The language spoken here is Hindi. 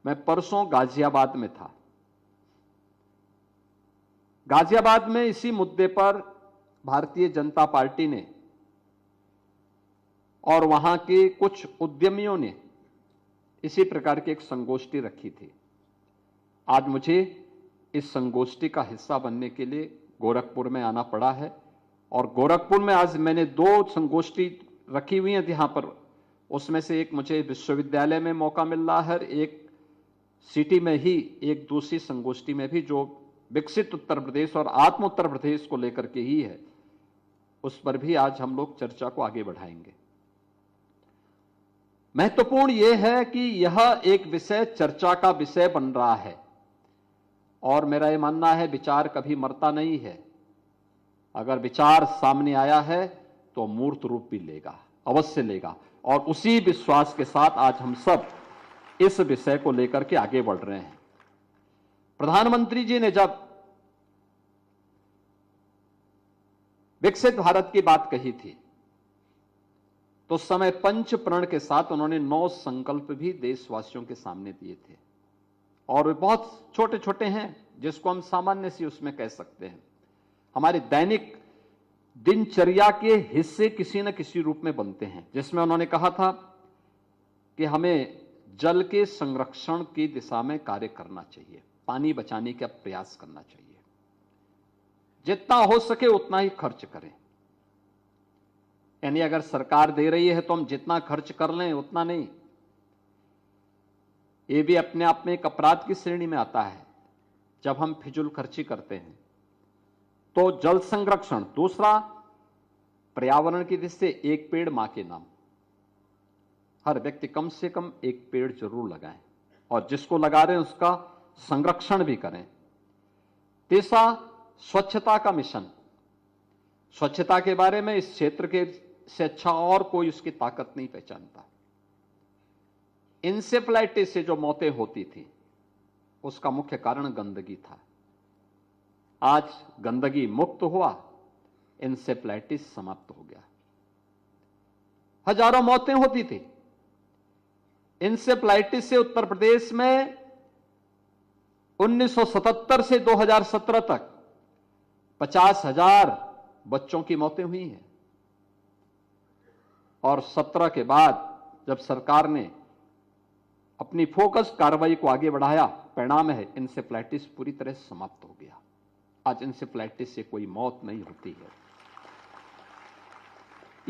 मैं परसों गाजियाबाद में था। गाजियाबाद में इसी मुद्दे पर भारतीय जनता पार्टी ने और वहां के कुछ उद्यमियों ने इसी प्रकार की एक संगोष्ठी रखी थी। आज मुझे इस संगोष्ठी का हिस्सा बनने के लिए गोरखपुर में आना पड़ा है और गोरखपुर में आज मैंने 2 संगोष्ठी रखी हुई हैं यहां पर। उसमें से एक मुझे विश्वविद्यालय में मौका मिल रहा है, एक सिटी में ही एक दूसरी संगोष्ठी में भी, जो विकसित उत्तर प्रदेश और आत्म उत्तर प्रदेश को लेकर के ही है, उस पर भी आज हम लोग चर्चा को आगे बढ़ाएंगे। महत्वपूर्ण यह है कि यह एक विषय चर्चा का विषय बन रहा है और मेरा यह मानना है विचार कभी मरता नहीं है। अगर विचार सामने आया है तो मूर्त रूप भी लेगा, अवश्य लेगा, और उसी विश्वास के साथ आज हम सब इस विषय को लेकर के आगे बढ़ रहे हैं। प्रधानमंत्री जी ने जब विकसित भारत की बात कही थी तो उस समय पंच प्रण के साथ उन्होंने 9 संकल्प भी देशवासियों के सामने दिए थे और वे बहुत छोटे छोटे हैं, जिसको हम सामान्य सी उसमें कह सकते हैं, हमारे दैनिक दिनचर्या के हिस्से किसी न किसी रूप में बनते हैं। जिसमें उन्होंने कहा था कि हमें जल के संरक्षण की दिशा में कार्य करना चाहिए, पानी बचाने का प्रयास करना चाहिए, जितना हो सके उतना ही खर्च करें। यानी अगर सरकार दे रही है तो हम जितना खर्च कर लें उतना नहीं। यह भी अपने आप में एक अपराध की श्रेणी में आता है जब हम फिजूल खर्ची करते हैं। तो जल संरक्षण, दूसरा पर्यावरण की दृष्टि से एक पेड़ मां के नाम, हर व्यक्ति कम से कम एक पेड़ जरूर लगाएं और जिसको लगा रहे हैं उसका संरक्षण भी करें। तीसरा स्वच्छता का मिशन, स्वच्छता के बारे में इस क्षेत्र के से अच्छा और कोई उसकी ताकत नहीं पहचानता। इंसेफ्लाइटिस से जो मौतें होती थी उसका मुख्य कारण गंदगी था। आज गंदगी मुक्त हुआ, इंसेफ्लाइटिस समाप्त हो गया। हजारों मौतें होती थी इंसेफ्लाइटिस से। उत्तर प्रदेश में 1977 से 2017 तक 50,000 बच्चों की मौतें हुई हैं और 17 के बाद जब सरकार ने अपनी फोकस कार्रवाई को आगे बढ़ाया, परिणाम है इंसेफ्लाइटिस पूरी तरह समाप्त हो गया। आज इंसेफ्लाइटिस से कोई मौत नहीं होती है।